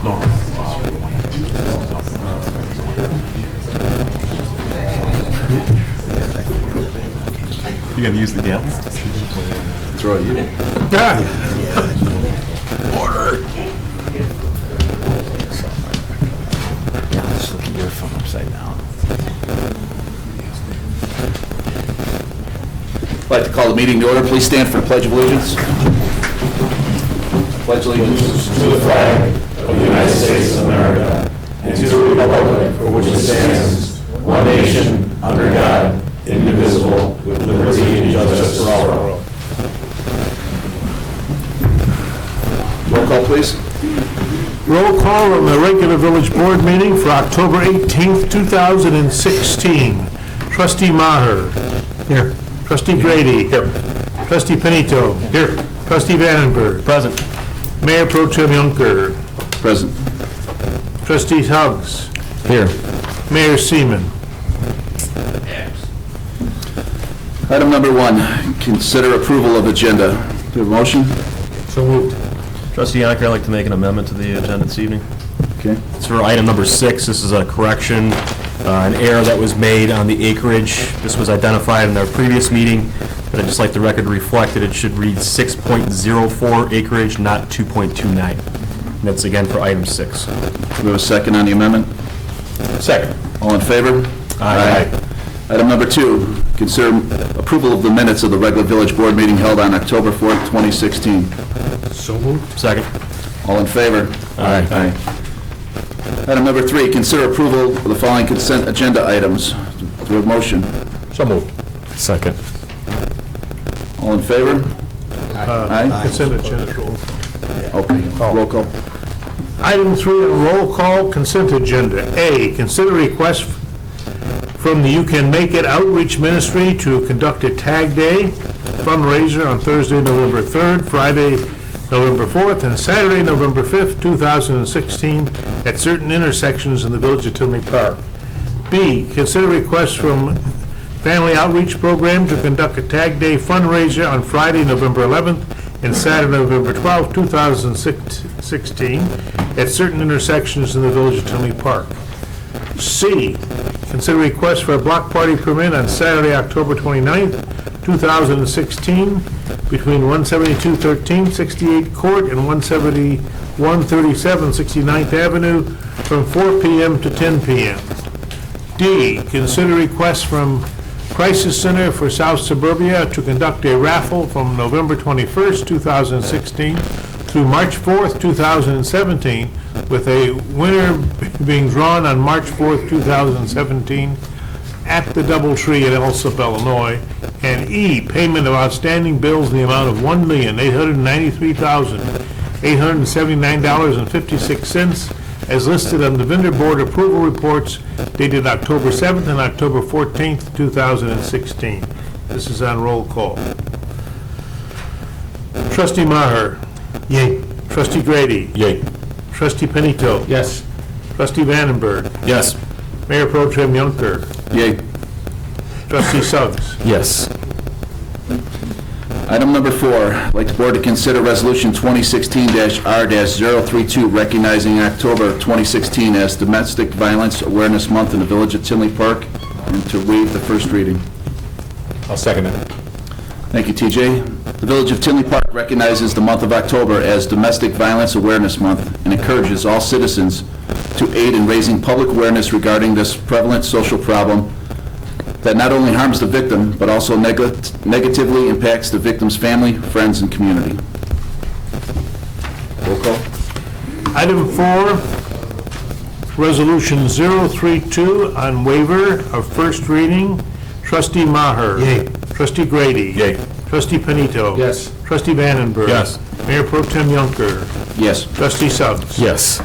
You gonna use the gas? Throw you. Order. Yeah, let's look at your phone upside down. I'd like to call the meeting to order. Please stand for the Pledge of Allegiance. Pledge allegiance to the flag of the United States of America and to the republic for which it stands, one nation, under God, indivisible, with liberty and justice for all. roll call, please. Roll call on the regular village board meeting for October 18th, 2016. Trustee Maher. Here. Trustee Grady. Here. Trustee Penito. Here. Trustee Vandenberg. Present. Mayor Pro Tem Juncker. Present. Trustee Huggs. Here. Mayor Seaman. Item number 1, consider approval of agenda. Do you have a motion? So moved. Trustee Yonker, I'd like to make an amendment to the agenda this evening. Okay. It's for item number 6. This is a correction, an error that was made on the acreage. This was identified in our previous meeting, but I'd just like the record to reflect that it should read 6.04 acreage, not 2.29. And that's again for item 6. Do we have a second on the amendment? Second. All in favor? Aye. Item number 2, consider approval of the minutes of the regular village board meeting held on October 4th, 2016. So moved. Second. All in favor? Aye. Item number 3, consider approval of the following consent agenda items. Do we have a motion? So moved. Second. All in favor? Aye. Consent agenda. Roll. Okay, roll call. Item 3 on roll call consent agenda. A, consider request from the You Can Make It Outreach Ministry to conduct a Tag Day fundraiser on Thursday, November 3rd, Friday, November 4th, and Saturday, November 5th, 2016, at certain intersections in the village of Tinley Park. B, consider request from Family Outreach Program to conduct a Tag Day fundraiser on Friday, November 11th, and Saturday, November 12th, 2016, at certain intersections in the village of Tinley Park. C, consider request for a block party permit on Saturday, October 29th, 2016, between 17213 68 Court and 17137 69th Avenue from 4 p.m. to 10 p.m. D, consider request from Crisis Center for South Suburbia to conduct a raffle from November 21st, 2016 through March 4th, 2017, with a winner being drawn on March 4th, 2017 at the Doubletree in Elsip, Illinois. And E, payment of outstanding bills in the amount of $1,893,879.56 as listed on the vendor board approval reports dated October 7th and October 14th, 2016. This is on roll call. Trustee Maher. Yay. Trustee Grady. Yay. Trustee Penito. Yes. Trustee Vandenberg. Yes. Mayor Pro Tem Juncker. Yay. Trustee Suggs. Yes. Item number 4, I'd like the board to consider Resolution 2016-R-032, recognizing October 2016 as Domestic Violence Awareness Month in the Village of Tinley Park, and to waive the first reading. I'll second it. Thank you, TJ. The Village of Tinley Park recognizes the month of October as Domestic Violence Awareness Month and encourages all citizens to aid in raising public awareness regarding this prevalent social problem that not only harms the victim, but also negatively impacts the victim's family, friends, and community. Roll call. Item 4, Resolution 032 on waiver of first reading. Trustee Maher. Yay. Trustee Grady. Yay. Trustee Penito. Yes. Trustee Vandenberg. Yes. Mayor Pro Tem Juncker. Yes. Trustee Suggs. Yes.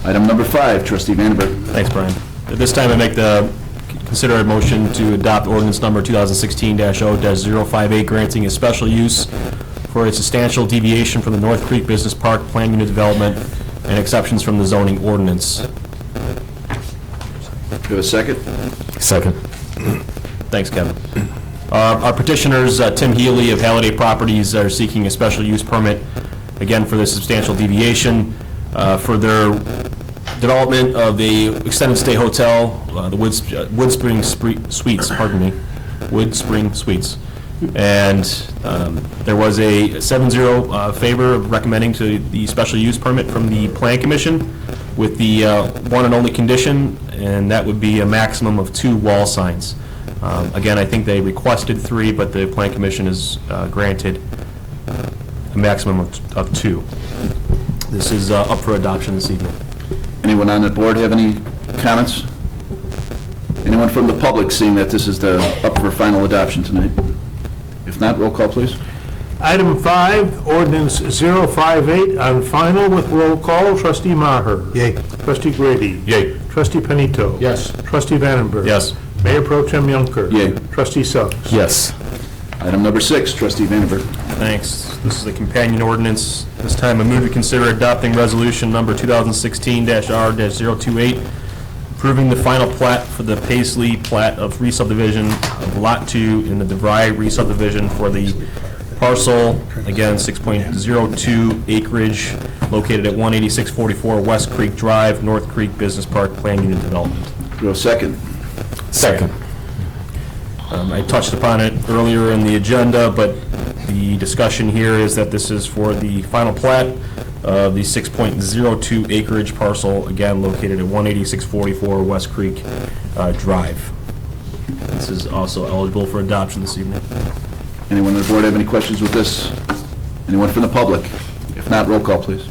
Item number 5, Trustee Vandenberg. Thanks, Brian. At this time, I consider a motion to adopt ordinance number 2016-0-058, granting a special use for a substantial deviation from the North Creek Business Park Plan Unit Development and exceptions from the zoning ordinance. Do you have a second? Second. Thanks, Kevin. Our petitioners, Tim Healy of Halliday Properties, are seeking a special use permit, again, for this substantial deviation. for their development of the extended stay hotel, the Woodspring Suites, pardon me, Woodspring Suites. And there was a 7-0 favor of recommending to the special use permit from the Plan Commission with the one and only condition, and that would be a maximum of 2 wall signs. Again, I think they requested 3, but the Plan Commission has granted a maximum of 2. This is up for adoption this evening. Anyone on the board have any comments? Anyone from the public seeing that this is up for final adoption tonight? If not, roll call, please. Item 5, ordinance 058 on final with roll call. Trustee Maher. Yay. Trustee Grady. Yay. Trustee Penito. Yes. Trustee Vandenberg. Yes. Mayor Pro Tem Yunker. Yay. Trustee Suggs. Yes. Item number 6, Trustee Vandenberg. Thanks. This is the companion ordinance. This time I move to consider adopting resolution number 2016-R-028, approving the final plat for the Paisley plat of re-subdivision of Lot 2 in the DeVry re-subdivision for the parcel, again, 6.02 acreage, located at 18644 West Creek Drive, North Creek Business Park, Plan Unit Development. Do we have a second? Second. I touched upon it earlier in the agenda, but the discussion here is that this is for the final plat of the 6.02 acreage parcel, again located at 18644 West Creek Drive. This is also eligible for adoption this evening. Anyone on the board have any questions with this? Anyone from the public? If not, roll call, please.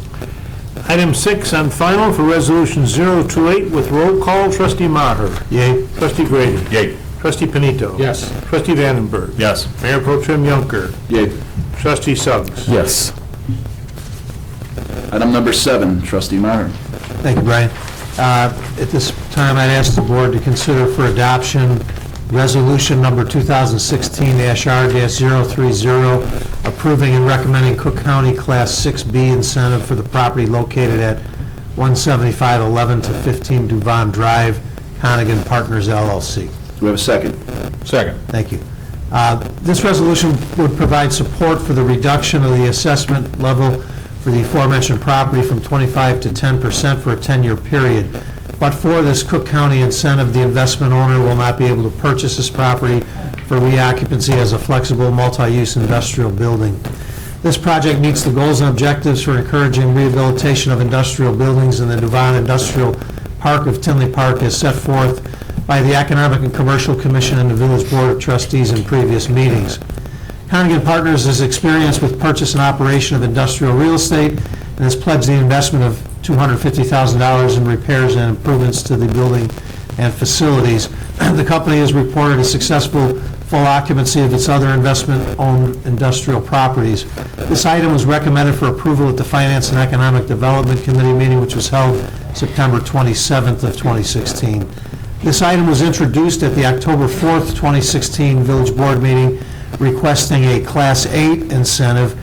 Item 6 on final for resolution 028 with roll call. Trustee Maher. Yay. Trustee Grady. Yay. Trustee Penito. Yes. Trustee Vandenberg. Yes. Mayor Pro Tem Yunker. Yay. Trustee Suggs. Yes. Item number 7, Trustee Maher. Thank you, Brian. At this time, I'd ask the board to consider for adoption resolution number 2016-R-030, approving and recommending Cook County Class 6B incentive for the property located at 17511 to 15 Duvon Drive, Connigan Partners LLC. Do we have a second? Second. Thank you. This resolution would provide support for the reduction of the assessment level for the aforementioned property from 25 to 10% for a 10-year period. But for this Cook County incentive, the investment owner will not be able to purchase this property for reoccupancy as a flexible multi-use industrial building. This project meets the goals and objectives for encouraging rehabilitation of industrial buildings in the Duvon Industrial Park of Tinley Park as set forth by the Economic and Commercial Commission and the Village Board of Trustees in previous meetings. Connigan Partners is experienced with purchase and operation of industrial real estate and has pledged the investment of $250,000 in repairs and improvements to the building and facilities. The company has reported a successful full occupancy of its other investment-owned industrial properties. This item was recommended for approval at the Finance and Economic Development Committee meeting, which was held September 27th of 2016. This item was introduced at the October 4th, 2016 Village Board meeting requesting a Class 8 incentive.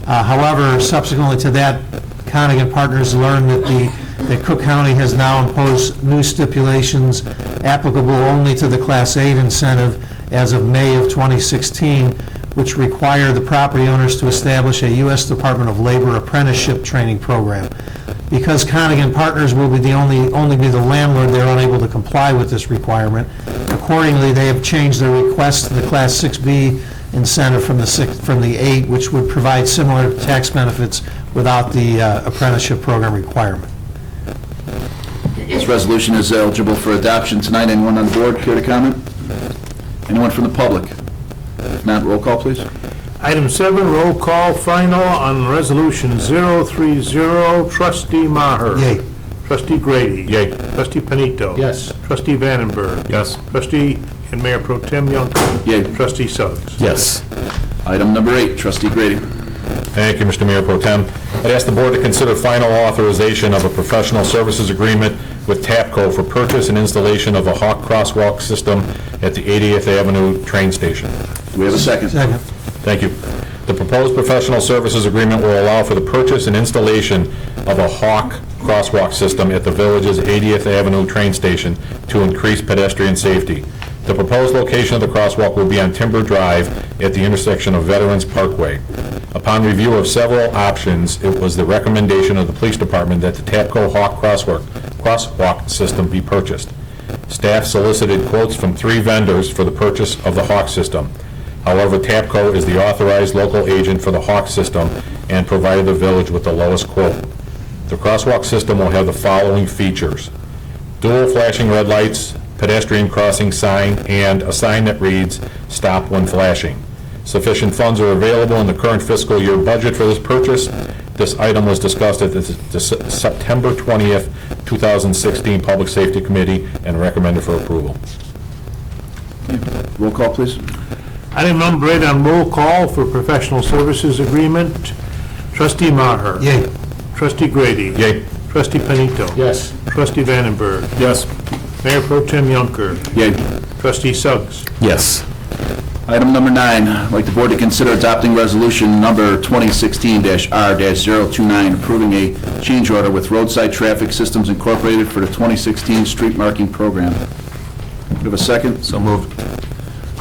However, subsequently to that, Connigan Partners learned that Cook County has now imposed new stipulations applicable only to the Class 8 incentive as of May of 2016, which require the property owners to establish a U.S. Department of Labor apprenticeship training program. Because Connigan Partners will be only be the landlord, they're unable to comply with this requirement. Accordingly, they have changed their request to the Class 6B incentive from the 8, which would provide similar tax benefits without the apprenticeship program requirement. This resolution is eligible for adoption tonight. Anyone on the board care to comment? Anyone from the public? If not, roll call, please. Item 7, roll call final on resolution 030. Trustee Maher. Yay. Trustee Grady. Yay. Trustee Penito. Yes. Trustee Vandenberg. Yes. Trustee and Mayor Pro Tem Yunker. Yay. Trustee Suggs. Yes. Item number 8, Trustee Grady. Thank you, Mr. Mayor Pro Tem. I'd ask the board to consider final authorization of a professional services agreement with TAPCO for purchase and installation of a Hawk crosswalk system at the 80th Avenue train station. Do we have a second? Second. Thank you. The proposed professional services agreement will allow for the purchase and installation of a Hawk crosswalk system at the village's 80th Avenue train station to increase pedestrian safety. The proposed location of the crosswalk will be on Timber Drive at the intersection of Veterans Parkway. Upon review of several options, it was the recommendation of the police department that the TAPCO Hawk crosswalk system be purchased. Staff solicited quotes from 3 vendors for the purchase of the Hawk system. However, TAPCO is the authorized local agent for the Hawk system and provided the village with the lowest quote. The crosswalk system will have the following features: dual flashing red lights, pedestrian crossing sign, and a sign that reads, "Stop when flashing." Sufficient funds are available in the current fiscal year budget for this purchase. This item was discussed at the September 20th, 2016 Public Safety Committee and recommended for approval. Roll call, please. Item number 8 on roll call for professional services agreement. Trustee Maher. Yay. Trustee Grady. Yay. Trustee Panito. Yes. Trustee Vandenberg. Yes. Mayor Pro Tem Yonker. Yay. Trustee Suggs. Yes. Item number 9, I'd like the board to consider adopting resolution number 2016-R-029, approving a change order with Roadside Traffic Systems Incorporated for the 2016 street marking program. Do we have a second? So moved.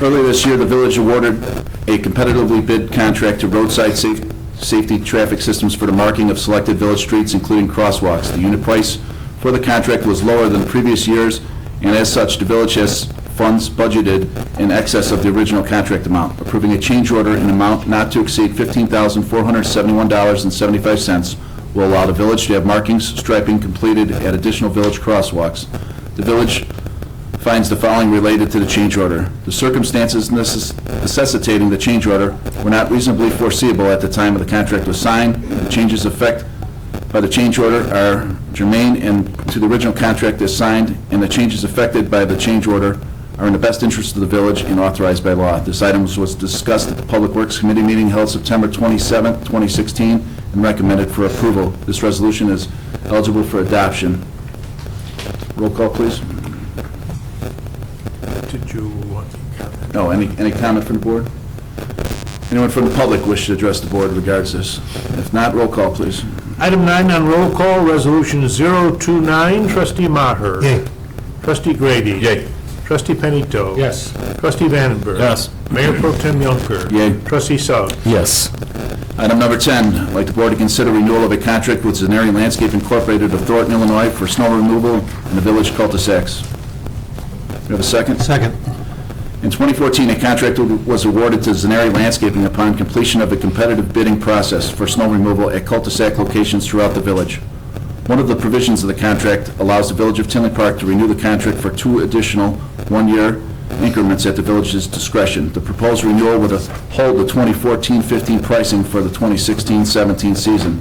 Earlier this year, the village awarded a competitively bid contract to Roadside Safety Traffic Systems for the marking of selected village streets, including crosswalks. The unit price for the contract was lower than previous years, and as such, the village has funds budgeted in excess of the original contract amount, approving a change order in amount not to exceed $15,471.75 will allow the village to have markings, striping completed at additional village crosswalks. The village finds the following related to the change order. The circumstances necessitating the change order were not reasonably foreseeable at the time of the contract was signed. The changes affected by the change order are germane and to the original contract as signed, and the changes affected by the change order are in the best interest of the village and authorized by law. This item was discussed at the Public Works Committee meeting held September 27, 2016, and recommended for approval. This resolution is eligible for adoption. Roll call, please. Did you want to comment? No, any comment from the board? Anyone from the public wish to address the board regards this? If not, roll call, please. Item 9 on roll call, resolution 029, Trustee Maher. Yay. Trustee Grady. Yay. Trustee Panito. Yes. Trustee Vandenberg. Yes. Mayor Pro Tem Yonker. Yay. Trustee Suggs. Yes. Item number 10, I'd like the board to consider renewal of a contract with Zaneri Landscape Incorporated of Thornton, Illinois for snow removal in the village cul-de-sacs. Do we have a second? Second. In 2014, a contract was awarded to Zaneri Landscaping upon completion of a competitive bidding process for snow removal at cul-de-sac locations throughout the village. One of the provisions of the contract allows the Village of Tinley Park to renew the contract for 2 additional one-year increments at the village's discretion. The proposed renewal would hold the 2014-15 pricing for the 2016-17 season.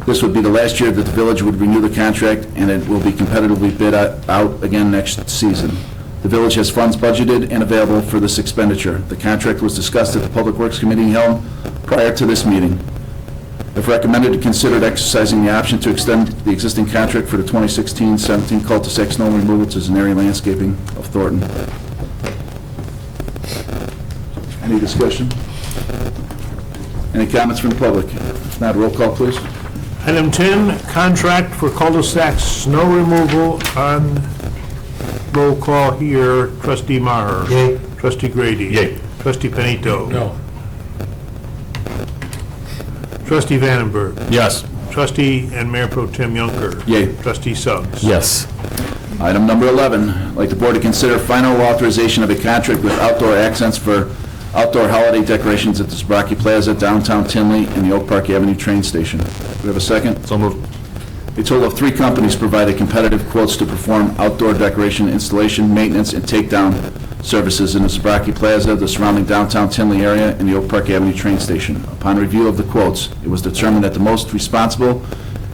This would be the last year that the village would renew the contract, and it will be competitively bid out again next season. The village has funds budgeted and available for this expenditure. The contract was discussed at the Public Works Committee held prior to this meeting. If recommended, to consider exercising the option to extend the existing contract for the 2016-17 cul-de-sac snow removal to Zaneri Landscaping of Thornton. Any discussion? Any comments from the public? If not, roll call, please. Item 10, contract for cul-de-sac snow removal on roll call here. Trustee Maher. Yay. Trustee Grady. Yay. Trustee Panito. No. Trustee Vandenberg. Yes. Trustee and Mayor Pro Tem Yonker. Yay. Trustee Suggs. Yes. Item number 11, I'd like the board to consider final authorization of a contract with Outdoor Accents for outdoor holiday decorations at the Sbrocki Plaza, downtown Tinley, and the Oak Park Avenue train station. Do we have a second? So moved. A total of 3 companies provided competitive quotes to perform outdoor decoration, installation, maintenance, and takedown services in the Sbrocki Plaza, the surrounding downtown Tinley area, and the Oak Park Avenue train station. Upon review of the quotes, it was determined that the most responsible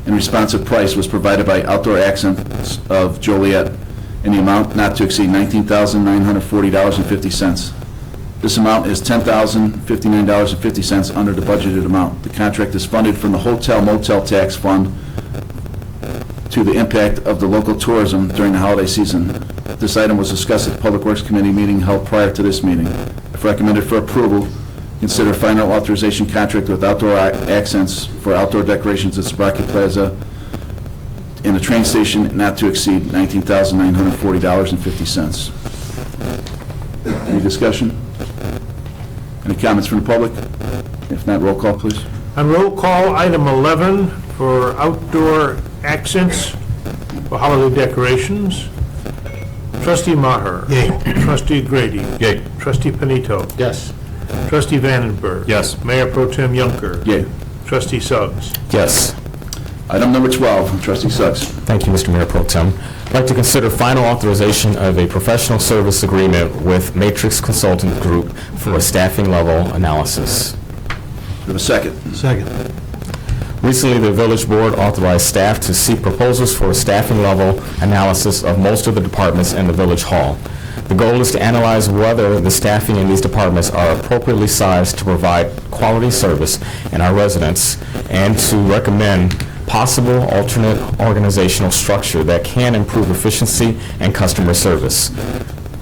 and responsive price was provided by Outdoor Accents of Joliet in the amount not to exceed $19,940.50. This amount is $10,059.50 under the budgeted amount. The contract is funded from the Hotel Motel Tax Fund to the impact of the local tourism during the holiday season. This item was discussed at the Public Works Committee meeting held prior to this meeting. If recommended for approval, consider final authorization contract with Outdoor Accents for outdoor decorations at Sbrocki Plaza in the train station not to exceed $19,940.50. Any discussion? Any comments from the public? If not, roll call, please. On roll call, item 11 for outdoor accents for holiday decorations. Trustee Maher. Yay. Trustee Grady. Yay. Trustee Panito. Yes. Trustee Vandenberg. Yes. Mayor Pro Tem Yunker. Yay. Trustee Suggs. Yes. Item number 12, trustee Suggs. Thank you, Mr. Mayor Pro Tem. I'd like to consider final authorization of a professional service agreement with Matrix Consultant Group for a staffing level analysis. Do we have a second? Second. Recently, the village board authorized staff to seek proposals for a staffing level analysis of most of the departments in the village hall. The goal is to analyze whether the staffing in these departments are appropriately sized to provide quality service in our residents and to recommend possible alternate organizational structure that can improve efficiency and customer service.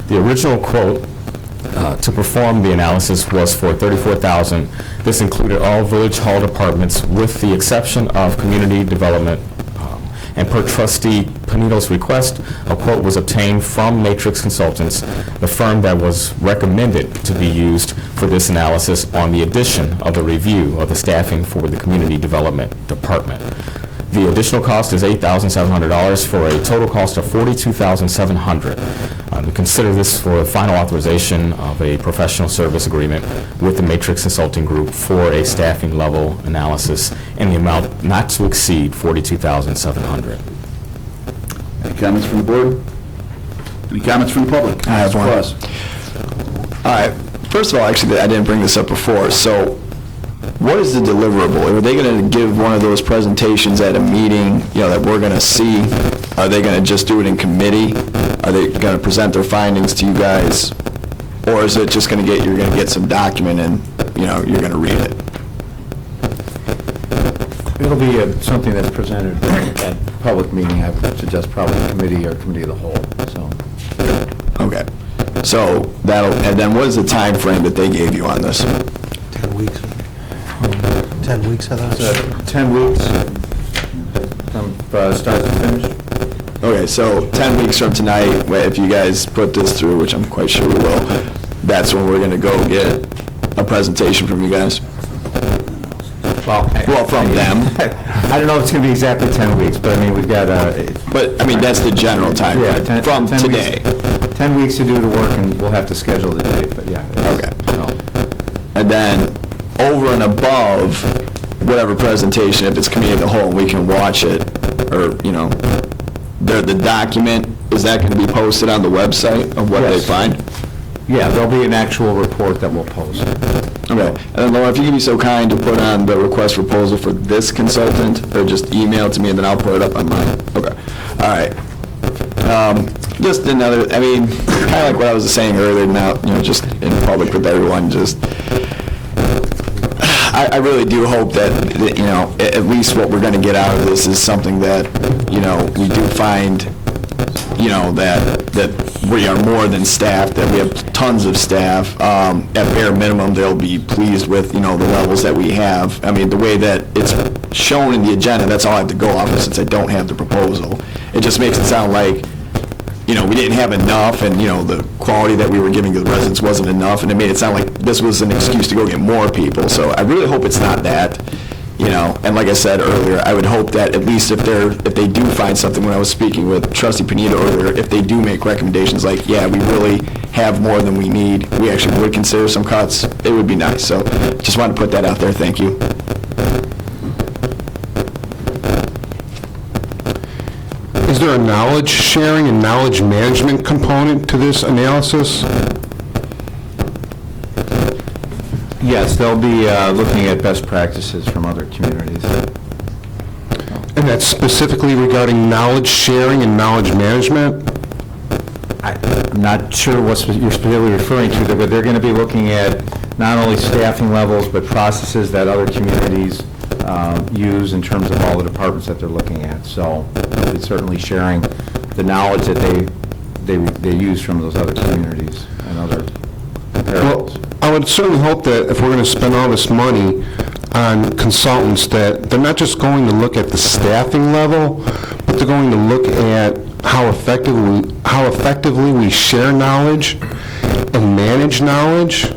The original quote to perform the analysis was for $34,000. This included all village hall departments with the exception of community development. And per trustee Panito's request, a quote was obtained from Matrix Consultants, the firm that was recommended to be used for this analysis on the addition of the review of the staffing for the community development department. The additional cost is $8,700 for a total cost of $42,700. We consider this for final authorization of a professional service agreement with the Matrix Consulting Group for a staffing level analysis in the amount not to exceed $42,700. Any comments from the board? Any comments from the public? I have one. All right. First of all, actually, I didn't bring this up before. So what is the deliverable? Are they going to give one of those presentations at a meeting, that we're going to see? Are they going to just do it in committee? Are they going to present their findings to you guys? Or is it just going to you're going to get some document and, you're going to read it? It'll be something that's presented at public meeting. I would suggest probably committee or committee of the whole, so. Okay. So and then what is the time frame that they gave you on this? 10 weeks. 10 weeks, I thought. 10 weeks from start to finish. Okay, so 10 weeks from tonight, if you guys put this through, which I'm quite sure we will, that's when we're going to go get a presentation from you guys? Well, from them. I don't know if it's going to be exactly 10 weeks, but I mean, we've got But, I mean, that's the general time frame, from 10 today. Weeks, 10 weeks to do the work, and we'll have to schedule the date, but yeah. Okay. And then, over and above whatever presentation, if it's committee of the whole, we can watch it, or, the document, is that going to be posted on the website of what they Yes. find? Yeah, there'll be an actual report that we'll post. Okay. And then, Laura, if you can be so kind to put on the request proposal for this consultant, or just email it to me, and then I'll put it up on mine. Okay. All right. Just another, kind of like what I was saying earlier, now, just in public with everyone, I really do hope that, at least what we're going to get out of this is something that, we do find, that we are more than staffed, that we have tons of staff. At bare minimum, they'll be pleased with, the levels that we have. The way that it's shown in the agenda, that's all I have to go off of since I don't have the proposal. It just makes it sound like, we didn't have enough, and, the quality that we were giving to the residents wasn't enough, and it made it sound like this was an excuse to go get more people. So I really hope it's not that, and like I said earlier, I would hope that at least if they do find something, when I was speaking with Trustee Panito earlier, if they do make recommendations like, yeah, we really have more than we need, we actually would consider some cuts, it would be nice. So just wanted to put that out there. Thank you. Is there a knowledge sharing and knowledge management component to this analysis? Yes, they'll be looking at best practices from other communities. And that's specifically regarding knowledge sharing and knowledge management? I'm not sure what you're specifically referring to, but they're going to be looking at not only staffing levels, but processes that other communities use in terms of all the departments that they're looking at. So it's certainly sharing the knowledge that they use from those other communities and other comparables. Well, I would certainly hope that if we're going to spend all this money on consultants, that they're not just going to look at the staffing level, but they're going to look at how effectively we share knowledge and manage knowledge.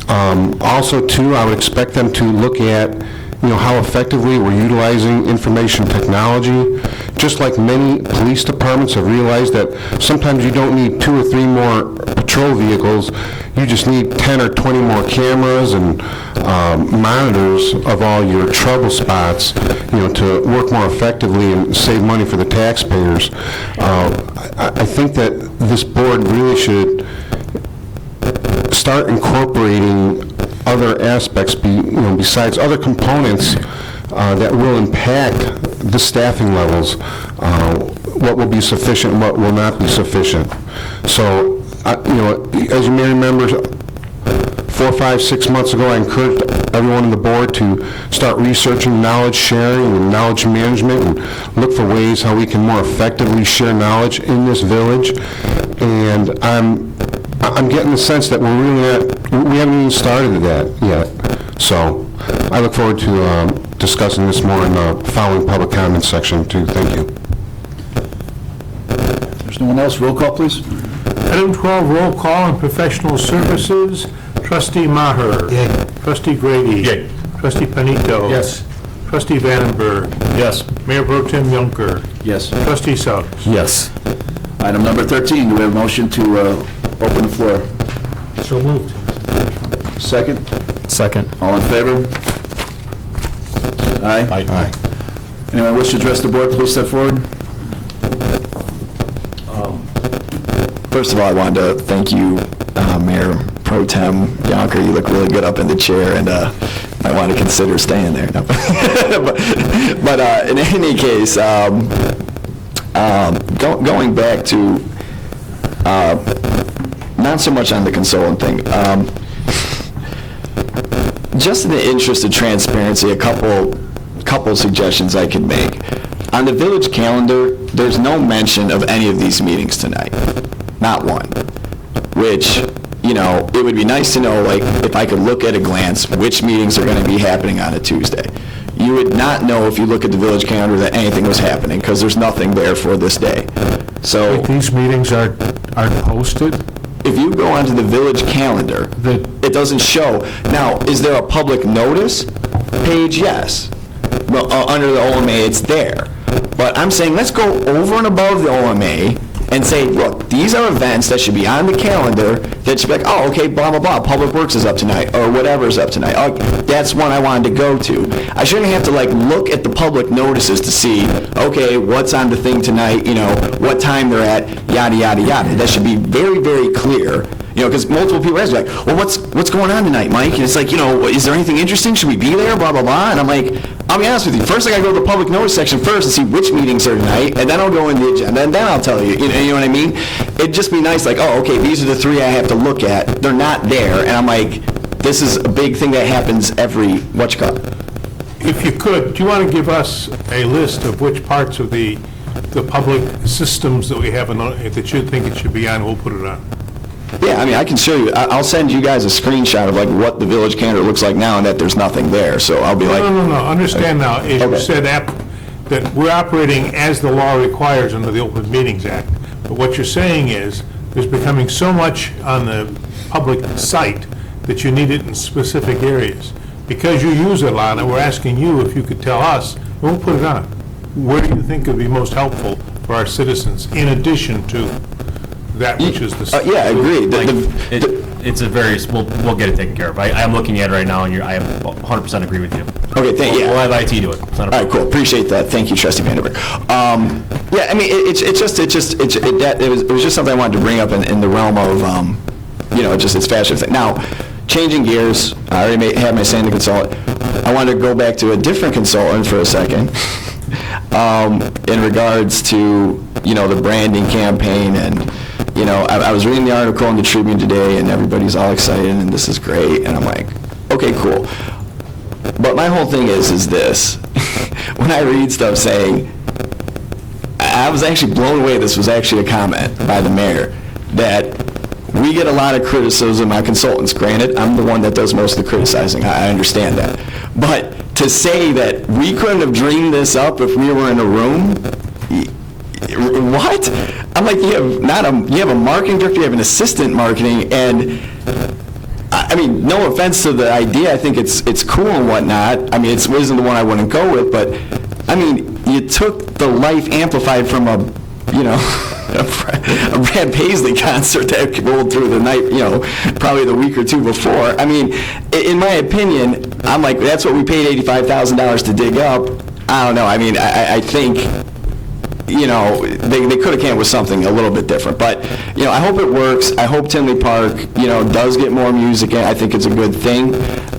Also, too, I would expect them to look at, how effectively we're utilizing information technology. Just like many police departments have realized that sometimes you don't need 2 or 3 more patrol vehicles, you just need 10 or 20 more cameras and monitors of all your trouble spots, to work more effectively and save money for the taxpayers. I think that this board really should start incorporating other aspects, besides other components that will impact the staffing levels, what will be sufficient and what will not be sufficient. So, as you may remember, 4, 5, 6 months ago, I encouraged everyone on the board to start researching knowledge sharing and knowledge management and look for ways how we can more effectively share knowledge in this village. And I'm getting the sense that we haven't even started that yet. So I look forward to discussing this more in the following public comments section too. Thank you. There's no one else. Roll call, please. Item 12, roll call on professional services. Trustee Maher. Yay. Trustee Grady. Yay. Trustee Panito. Yes. Trustee Vandenberg. Yes. Mayor Pro Tem Yonker. Yes. Trustee Suggs. Yes. Item number 13, do we have a motion to open the floor? So moved. Second? Second. All in favor? Aye. Aye. Anyone wish to address the board, please step forward. First of all, I wanted to thank you, Mayor Pro Tem Yonker. You look really good up in the chair, and I want to consider staying there. No. but in any case, going back to not so much on the consultant thing, just in the interest of transparency, a couple suggestions I could make. On the village calendar, there's no mention of any of these meetings tonight. Not one. Which, it would be nice to know, like, if I could look at a glance, which meetings are going to be happening on a Tuesday. You would not know if you look at the village calendar that anything was happening, because there's nothing there for this day. So, These meetings aren't posted? if you go onto the village calendar, it doesn't show. Now, is there a public notice page? Yes. Well, under the OMA, it's there. But I'm saying, let's go over and above the OMA and say, look, these are events that should be on the calendar that should be like, oh, okay, blah, blah, blah, Public Works is up tonight, or whatever is up tonight. Oh, that's one I wanted to go to. I shouldn't have to, look at the public notices to see, okay, what's on the thing tonight, what time they're at, yada, yada, yada. That should be very, very clear. Because multiple people ask, well, what's going on tonight, Mike? And it's like, is there anything interesting? Should we be there? Blah, blah, blah. And I'm like, I'll be honest with you. First, I got to go to the public notice section first and see which meetings are tonight, and then I'll go in the agenda, and then I'll tell you. You know what I mean? It'd just be nice, oh, okay, these are the 3 I have to look at. They're not there, and I'm like, this is a big thing that happens every, If you could, do you want to give us a list of which parts of the public systems that we have that you think it should be on? We'll put it on. Yeah, I can show you. I'll send you guys a screenshot of what the village calendar looks like now, and that there's nothing there. So I'll be No, understand now. As you said, that we're operating as the law requires under the Open Meetings Act. But what you're saying is, there's becoming so much on the public site that you need it in specific areas. Because you use it a lot, and we're asking you if you could tell us, and we'll put it on. Where do you think would be most helpful for our citizens, in addition to that which is the... yeah, I agree. It's a very, we'll get it taken care of. I'm looking at it right now, and I 100% agree with you. Okay, We'll have IT do it. All right, cool. Appreciate that. Thank you, Trustee Vandenberg. Yeah, it was just something I wanted to bring up in the realm of, it's fashion. Now, changing gears, I already have my saying to consultant. I wanted to go back to a different consultant for a second in regards to, the branding campaign. And, I was reading the article in the Tribune today, and everybody's all excited, and this is great. And I'm like, okay, cool. But my whole thing is this. When I read stuff saying, I was actually blown away, this was actually a comment by the mayor, that we get a lot of criticism on consultants. Granted, I'm the one that does most of the criticizing. I understand that. But to say that we couldn't have dreamed this up if we were in a room, what? I'm like, you have a marketing director, you have an assistant marketing, and I mean, no offense to the idea, I think it's cool and whatnot. I mean, it isn't the one I wouldn't go with, but, I mean, you took the life amplified from a Brad Paisley concert that rolled through the night, probably the week or two before. I mean, in my opinion, I'm like, that's what we paid $85,000 to dig up. I don't know. I mean, I think, they could have came up with something a little bit different. But, I hope it works. I hope Tinley Park, does get more music in. I think it's a good thing.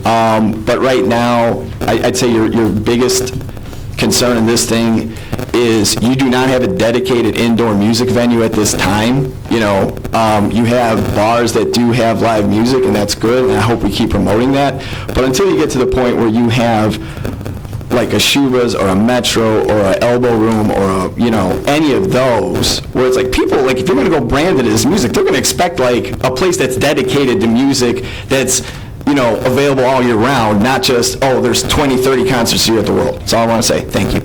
But right now, I'd say your biggest concern in this thing is you do not have a dedicated indoor music venue at this time. You have bars that do have live music, and that's good, and I hope we keep promoting that. But until you get to the point where you have like a Shuba's or a Metro or a Elbow Room or any of those, where it's like people, like if you're going to go branded as music, they're going to expect like a place that's dedicated to music that's available all year round, not just, there's 20, 30 concerts here at the World. That's all I want to say. Thank you.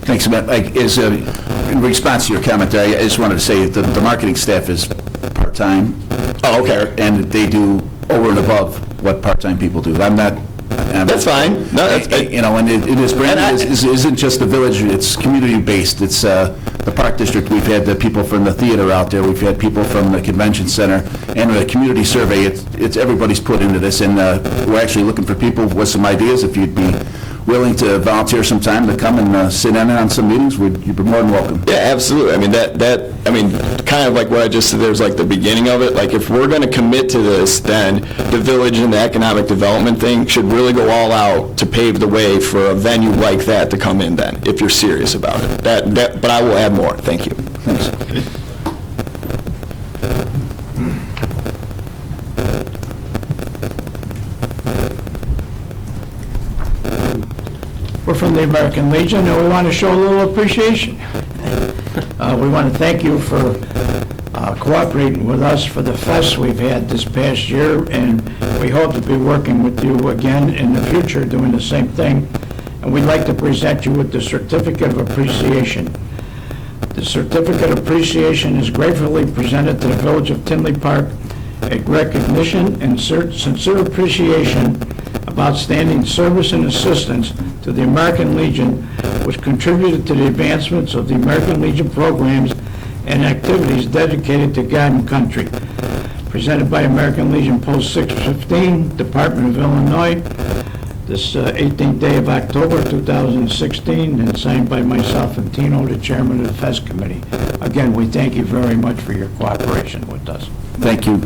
Thanks, Matt. In response to your comment there, I just wanted to say that the marketing staff is part-time. Oh, okay. And they do over and above what part-time people do. That's fine. No, that's, and it is branded, isn't just the village, it's community-based. It's the Park District, we've had the people from the theater out there, we've had people from the convention center, and the community survey, it's everybody's put into this, and we're actually looking for people with some ideas. If you'd be willing to volunteer some time to come and sit in on some meetings, you'd be more than welcome. Yeah, absolutely. I mean, kind of like what I just said, there's like the beginning of it. Like if we're going to commit to this, then the village and the economic development thing should really go all out to pave the way for a venue like that to come in then, if you're serious about it. But I will add more. Thank you. Thanks. We're from the American Legion, and we want to show a little appreciation. We want to thank you for cooperating with us for the fest we've had this past year, and we hope to be working with you again in the future doing the same thing. And we'd like to present you with the Certificate of Appreciation. The Certificate of Appreciation is gratefully presented to the Village of Tinley Park, a recognition and sincere appreciation of outstanding service and assistance to the American Legion, which contributed to the advancements of the American Legion programs and activities dedicated to God and country. Presented by American Legion Post 615, Department of Illinois, this 18th day of October 2016, and signed by myself and Tino, the chairman of the Fest Committee. Again, we thank you very much for your cooperation with us. Thank you.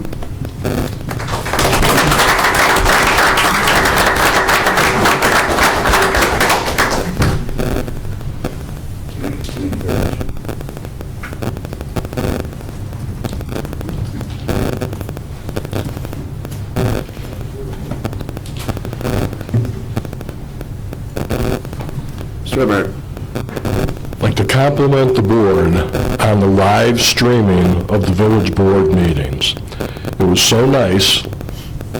I'd like to compliment the board on the live streaming of the village board meetings. It was so nice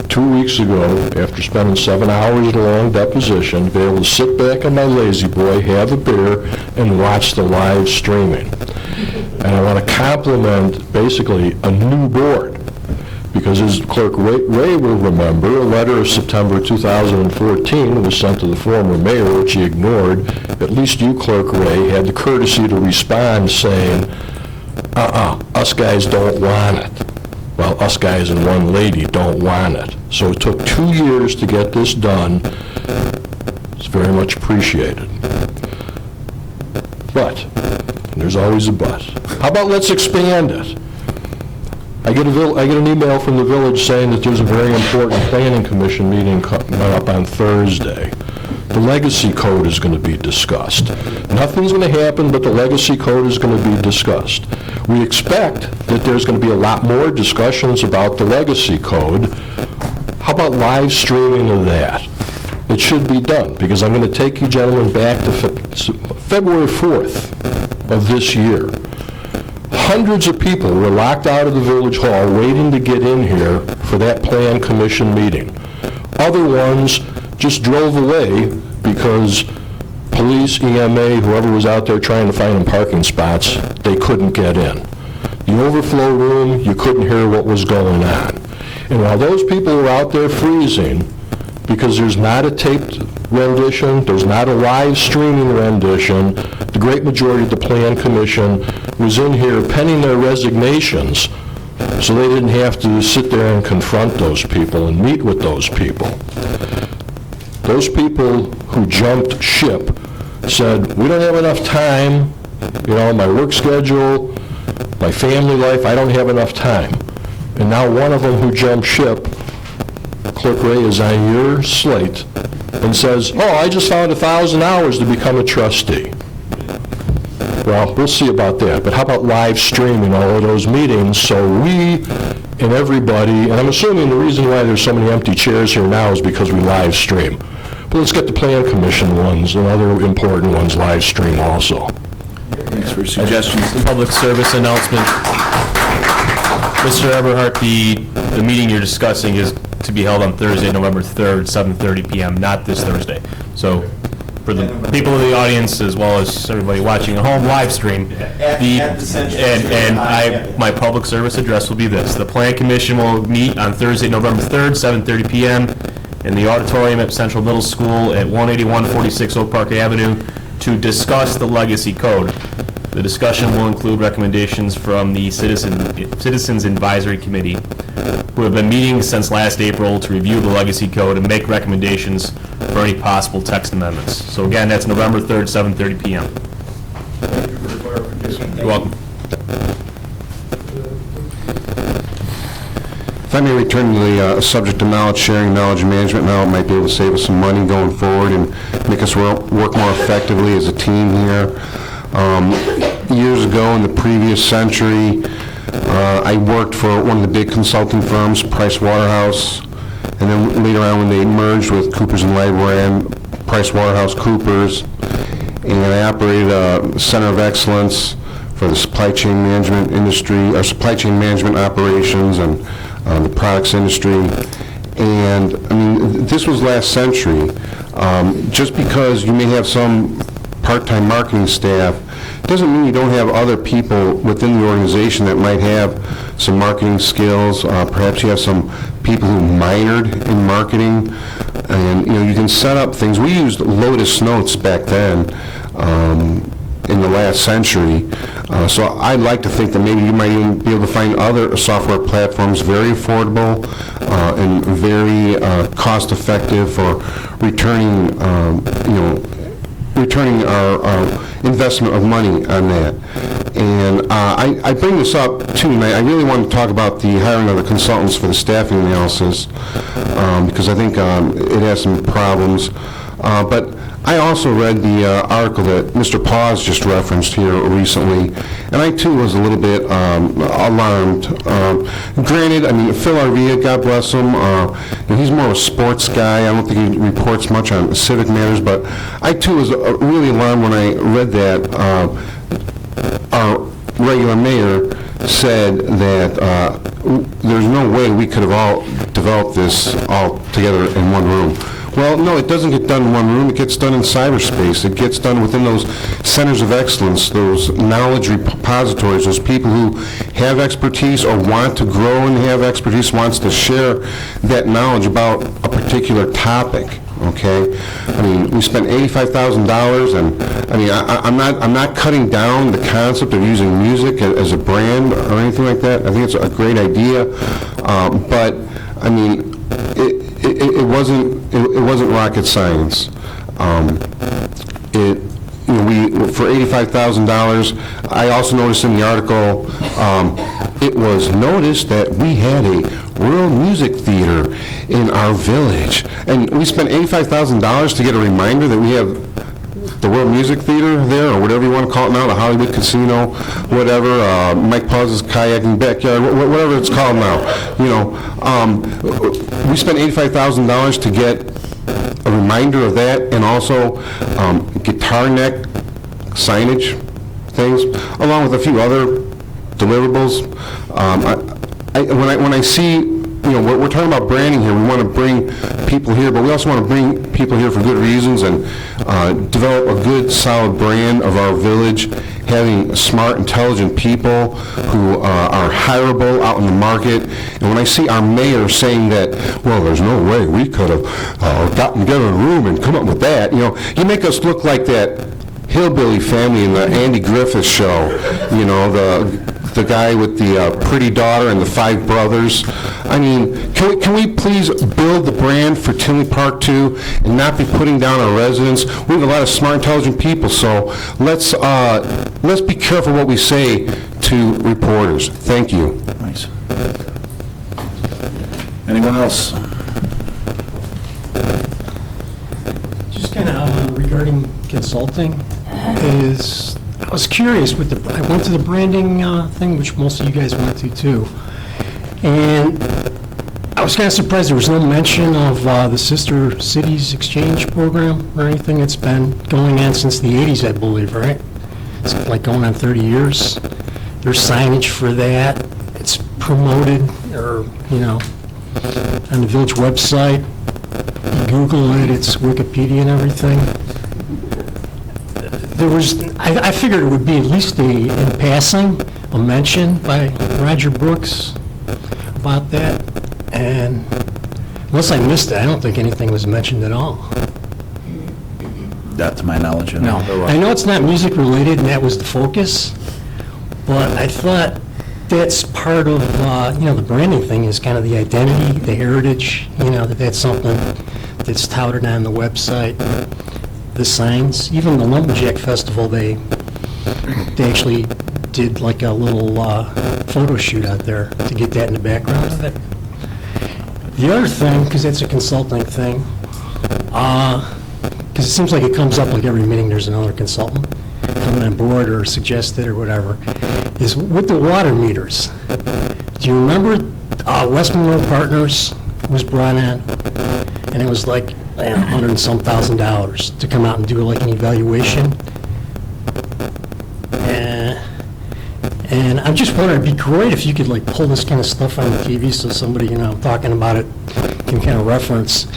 2 weeks ago, after spending 7 hours in a long deposition, to be able to sit back on my lazy boy, have a beer, and watch the live streaming. And I want to compliment basically a new board, because as Clerk Ray will remember, a letter of September 2014 was sent to the former mayor, which he ignored. At least you, Clerk Ray, had the courtesy to respond saying, us guys don't want it. Well, us guys and one lady don't want it. So it took 2 years to get this done. It's very much appreciated. But, and there's always a but, how about let's expand it? I get an email from the village saying that there's a very important planning commission meeting coming up on Thursday. The legacy code is going to be discussed. Nothing's going to happen, but the legacy code is going to be discussed. We expect that there's going to be a lot more discussions about the legacy code. How about live streaming of that? It should be done, because I'm going to take you gentlemen back to February 4th of this year. Hundreds of people were locked out of the village hall waiting to get in here for that plan commission meeting. Other ones just drove away because police, EMA, whoever was out there trying to find them parking spots, they couldn't get in. The overflow room, you couldn't hear what was going on. And while those people were out there freezing, because there's not a taped rendition, there's not a live streaming rendition, the great majority of the Plan Commission was in here penning their resignations, so they didn't have to sit there and confront those people and meet with those people. Those people who jumped ship said, we don't have enough time, my work schedule, my family life, I don't have enough time. And now one of them who jumped ship, Clerk Ray, is on your slate and says, I just found 1,000 hours to become a trustee. Well, we'll see about that, but how about live streaming all of those meetings so we and everybody, and I'm assuming the reason why there's so many empty chairs here now is because we live stream. But let's get the Plan Commission ones and other important ones live stream also. Thanks for your suggestions. Public service announcement. Mr. Eberhardt, the meeting you're discussing is to be held on Thursday, November 3rd, 7:30 p.m., not this Thursday. So for the people in the audience, as well as everybody watching at home, live stream, my public service address will be this. The Plan Commission will meet on Thursday, November 3rd, 7:30 p.m. in the auditorium at Central Middle School at 18146 Oak Park Avenue to discuss the Legacy Code. The discussion will include recommendations from the Citizens Advisory Committee, who have been meeting since last April to review the Legacy Code and make recommendations for any possible text amendments. So again, that's November 3rd, 7:30 p.m. Thank you for the clarification. You're welcome. If I may return to the subject of knowledge sharing, knowledge management, now it might be able to save us some money going forward and make us work more effectively as a team here. Years ago in the previous century, I worked for one of the big consulting firms, Price Waterhouse, and then later on when they merged with Coopers & Lybrand, Price Waterhouse Coopers, and I operated a center of excellence for the supply chain management industry, or supply chain management operations and the products industry. And I mean, this was last century. Just because you may have some part-time marketing staff doesn't mean you don't have other people within the organization that might have some marketing skills. Perhaps you have some people who minored in marketing, and you can set up things. We used Lotus Notes back then in the last century, so I'd like to think that maybe you might even be able to find other software platforms very affordable and very cost-effective for returning our investment of money on that. And I bring this up too, and I really want to talk about the hiring of the consultants for the staffing analysis, because I think it has some problems. But I also read the article that Mr. Paws just referenced here recently, and I too was a little bit alarmed. Granted, I mean, Phil Arvia, God bless him, he's more of a sports guy. I don't think he reports much on civic matters, but I too was really alarmed when I read that our regular mayor said that there's no way we could have all developed this all together in one room. Well, no, it doesn't get done in one room. It gets done in cyberspace. It gets done within those centers of excellence, those knowledge repositories, those people who have expertise or want to grow and have expertise, wants to share that knowledge about a particular topic. Okay, I mean, we spent $85,000, and I mean, I'm not cutting down the concept of using music as a brand or anything like that. I think it's a great idea, but I mean, it wasn't rocket science. For $85,000, I also noticed in the article, it was noticed that we had a World Music Theater in our village, and we spent $85,000 to get a reminder that we have the World Music Theater there, or whatever you want to call it now, the Hollywood Casino, whatever, Mike Paus's kayaking backyard, whatever it's called now. We spent $85,000 to get a reminder of that, and also guitar neck signage things, along with a few other deliverables. When I see, we're talking about branding here. We want to bring people here, but we also want to bring people here for good reasons and develop a good, solid brand of our village having smart, intelligent people who are hireable out in the market. And when I see our mayor saying that, well, there's no way we could have gotten together in a room and come up with that, you make us look like that hillbilly family in the Andy Griffith show, the guy with the pretty daughter and the 5 brothers. I mean, can we please build the brand for Tinley Park too, and not be putting down our residents? We have a lot of smart, intelligent people, so let's be careful what we say to reporters. Thank you. Nice. Anyone else? Just kind of regarding consulting, I was curious I went to the branding thing, which most of you guys went to too, and I was kind of surprised there was no mention of the Sister Cities Exchange program or anything. It's been going on since the 80s, I believe, right? It's like going on 30 years. There's signage for that. It's promoted, on the village website. You Google it, it's Wikipedia and everything. I figured it would be at least in passing, a mention by Roger Brooks about that, and unless I missed it, I don't think anything was mentioned at all. Not to my knowledge. No. I know it's not music related, and that was the focus, but I thought that's part of, the branding thing is kind of the identity, the heritage, that's something that's touted on the website. The signs, even the Lumberjack Festival, they actually did like a little photo shoot out there to get that in the background of it. The other thing, because that's a consulting thing, because it seems like it comes up like every meeting there's another consultant coming on board or suggested or whatever, is with the water meters. Do you remember West Monroe Partners was brought in, and it was like $100 and some $1,000 to come out and do like an evaluation. And I'm just wondering, it'd be great if you could like pull this kind of stuff on the TV so somebody, talking about it can kind of reference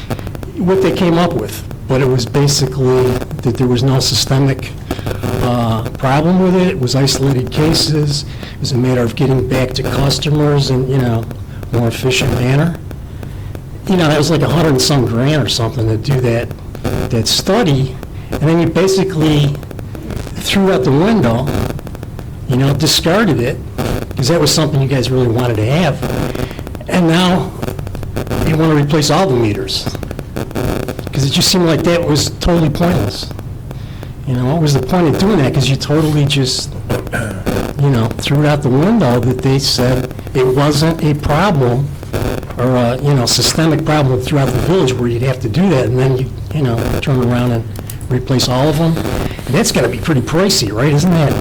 what they came up with. But it was basically that there was no systemic problem with it. It was isolated cases. It was a matter of getting back to customers in, more efficient manner. That was like $100 and some grand or something to do that study, and then you basically threw out the window, discarded it, because that was something you guys really wanted to have, and now you want to replace all the meters, because it just seemed like that was totally pointless. What was the point of doing that? Because you totally just, threw it out the window that they said it wasn't a problem, or a, systemic problem throughout the village where you'd have to do that, and then you turn around and replace all of them. And that's got to be pretty pricey, right? Isn't that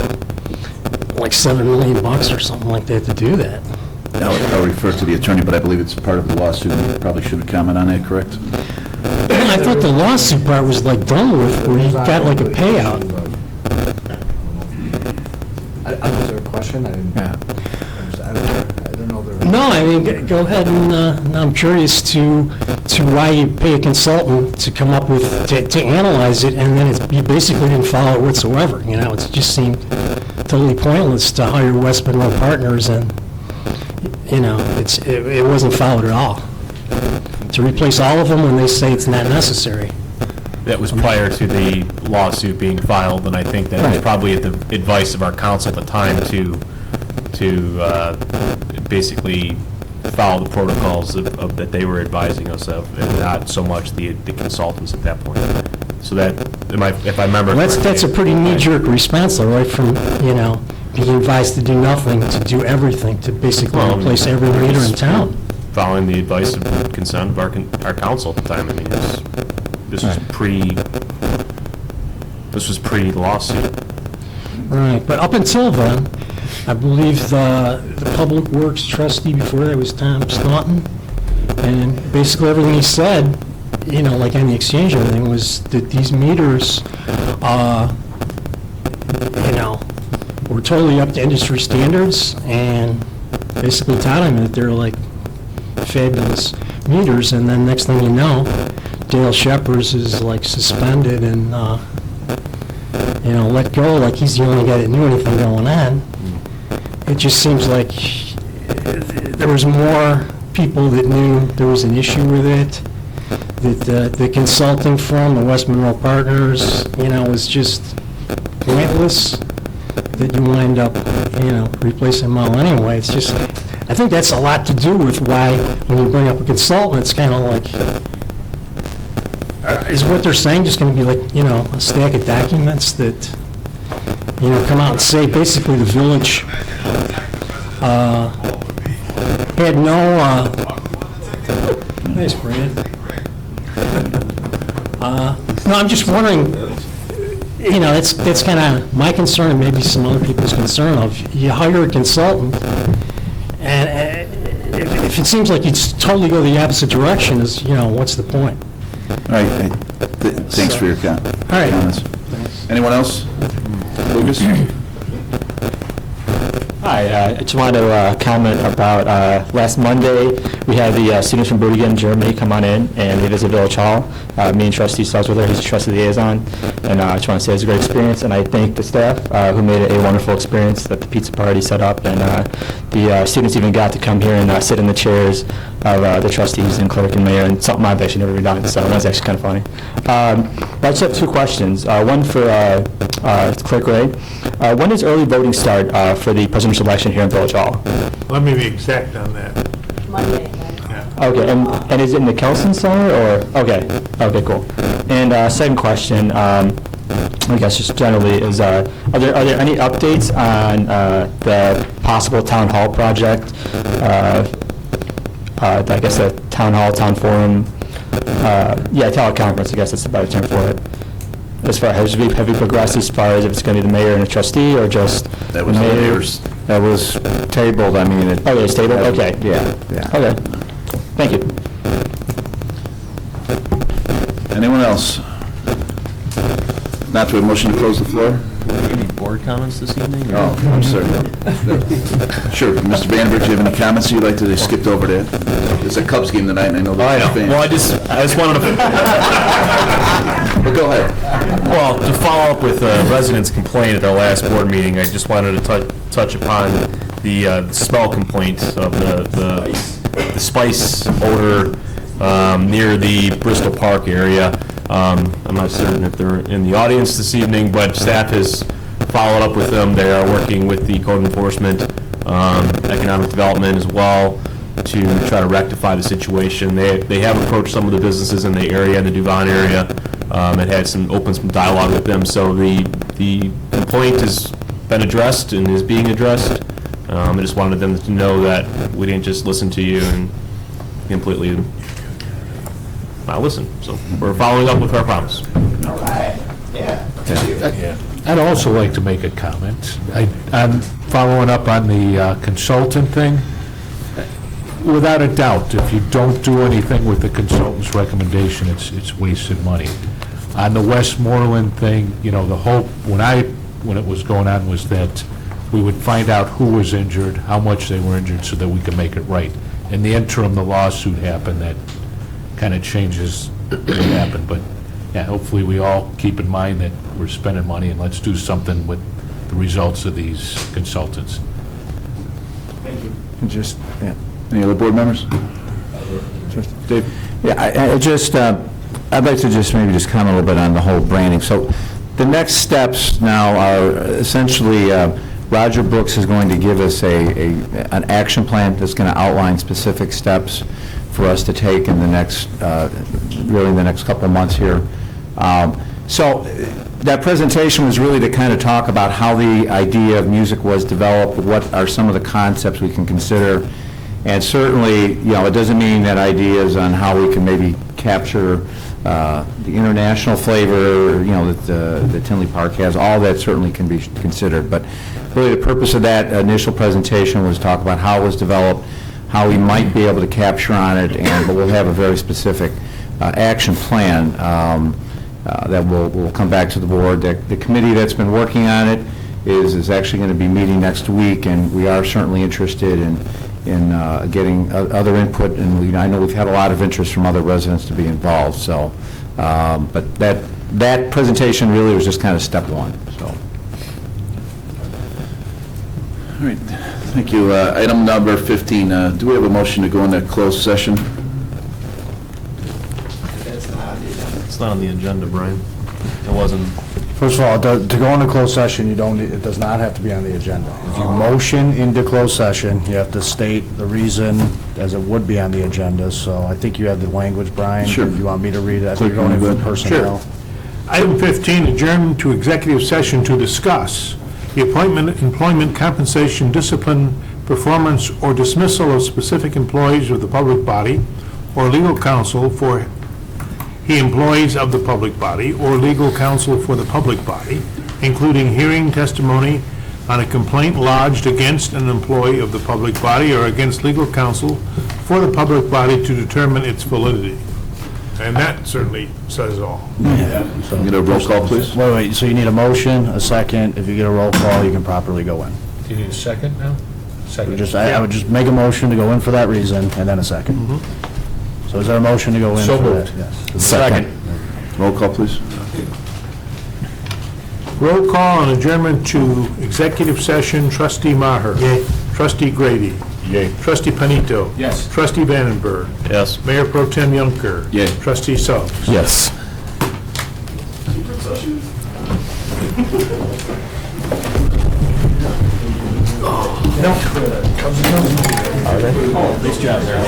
like $7 million or something like that to do that? I'll refer to the attorney, but I believe it's part of the lawsuit. You probably shouldn't comment on that, correct? I thought the lawsuit part was like done with, where you got like a payout. Was there a question? I didn't. Yeah. I don't know. No, I mean, go ahead, and I'm curious to why you pay a consultant to come up with, to analyze it, and then you basically didn't follow it whatsoever. It just seemed totally pointless to hire West Monroe Partners, and, it wasn't followed at all. To replace all of them when they say it's not necessary. That was prior to the lawsuit being filed, and I think that was probably at the advice of our counsel at the time to basically follow the protocols that they were advising us of, and not so much the consultants at that point. So that, if I remember correctly. That's a pretty knee-jerk response, though, right, from, being advised to do nothing, to do everything, to basically replace every meter in town. Following the advice of consent of our counsel at the time. I mean, this was pre-lawsuit. Right, but up until then, I believe the Public Works trustee before that was Tom Staunton, and basically everything he said, like on the exchange and everything, was that these meters, were totally up to industry standards, and basically telling him that they're like fabulous meters, and then next thing you know, Dale Shepherd's is like suspended, and let go, like he's the only guy that knew anything going on. It just seems like there was more people that knew there was an issue with it, that the consulting firm, the West Monroe Partners, was just pointless, that you wind up, replacing them all anyway. It's just, I think that's a lot to do with why, when you bring up a consultant, it's kind of like, is what they're saying just going to be like, a stack of documents that, come out and say, basically the village had no, nice, Brad. No, I'm just wondering, that's kind of my concern and maybe some other people's concern of, you hire a consultant, and if it seems like you totally go the opposite direction, is, what's the point? All right, thanks for your comments. All right. Anyone else? Lucas? Hi, I just wanted to comment about last Monday, we had the students from Böttingen, Germany come on in and they visit Village Hall. Me and Trustee Stubbs with her, he's a trustee liaison, and I just want to say it was a great experience, and I thank the staff who made it a wonderful experience, that the pizza party set up, and the students even got to come here and sit in the chairs of the trustees and clerk and mayor, and something I've actually never done, so that was actually kind of funny. I just have two questions. One for Clerk Ray. When does early voting start for the presidential election here in Village Hall? Let me be exact on that. Monday. Okay, and is it in the Kelson Center, or, okay, cool. And second question, I guess just generally, is are there any updates on the possible town hall project? I guess the town hall, town forum, teleconference, I guess that's the better term for it. As far as, have you progressed as far as if it's going to be the mayor and a trustee, or just That was the mayor's. That was tabled, I mean, it... Oh, it's tabled, okay. Yeah. Okay, thank you. Anyone else? Not to a motion to close the floor? Any board comments this evening? Oh, I'm sorry. Sure, Mr. Vandenberg, do you have any comments you'd like to, they skipped over that? It's a Cubs game tonight, and I know they're fans. Well, I just wanted to... But go ahead. Well, to follow up with a resident's complaint at our last board meeting, I just wanted to touch upon the smell complaint of the spice odor near the Bristol Park area. I'm not certain if they're in the audience this evening, but staff has followed up with them. They are working with the code enforcement, economic development as well, to try to rectify the situation. They have approached some of the businesses in the area, in the Duvon area, and had some dialogue with them. So the complaint has been addressed and is being addressed. I just wanted them to know that we didn't just listen to you and completely not listen. So we're following up with our promise. I'd also like to make a comment. I'm following up on the consultant thing. Without a doubt, if you don't do anything with the consultant's recommendation, it's wasted money. On the Westmoreland thing, the hope, when it was going on, was that we would find out who was injured, how much they were injured, so that we could make it right. In the interim, the lawsuit happened that kind of changes what happened, but yeah, hopefully we all keep in mind that we're spending money, and let's do something with the results of these consultants. Thank you. Any other board members? Dave? Yeah, I'd like to maybe comment a little bit on the whole branding. So the next steps now are essentially, Roger Brooks is going to give us an action plan that's going to outline specific steps for us to take in the next, really the next couple of months here. So that presentation was really to kind of talk about how the idea of music was developed, what are some of the concepts we can consider, and certainly, it doesn't mean that ideas on how we can maybe capture the international flavor, that Tinley Park has, all that certainly can be considered. But really the purpose of that initial presentation was to talk about how it was developed, how we might be able to capture on it, but we'll have a very specific action plan that will come back to the board. The committee that's been working on it is actually going to be meeting next week, and we are certainly interested in getting other input, and I know we've had a lot of interest from other residents to be involved, so, but that presentation really was just kind of step one, so. All right, thank you. Item number 15, do we have a motion to go into closed session? It's not on the agenda, Brian. It wasn't. First of all, to go into closed session, it does not have to be on the agenda. If you motion into closed session, you have to state the reason as it would be on the agenda, so I think you have the language, Brian. Sure. If you want me to read it, I think you're going in for personnel. Item 15, adjourn to executive session to discuss the appointment, employment, compensation, discipline, performance, or dismissal of specific employees of the public body or legal counsel for the employees of the public body or legal counsel for the public body, including hearing testimony on a complaint lodged against an employee of the public body or against legal counsel for the public body to determine its validity. And that certainly says it all. Can we get a roll call, please? Wait, so you need a motion, a second. If you get a roll call, you can properly go in. Do you need a second now? Second. I would just make a motion to go in for that reason, and then a second. So is there a motion to go in So for moved. that? Yes. Second. Roll call, please. Roll call on adjournment to executive session, trustee Maher. Yay. Trustee Grady. Yay. Trustee Panito. Yes. Trustee Vandenberg. Yes. Mayor Pro Tem Yunker. Yay. Trustee Suggs. Yes. Nice job there.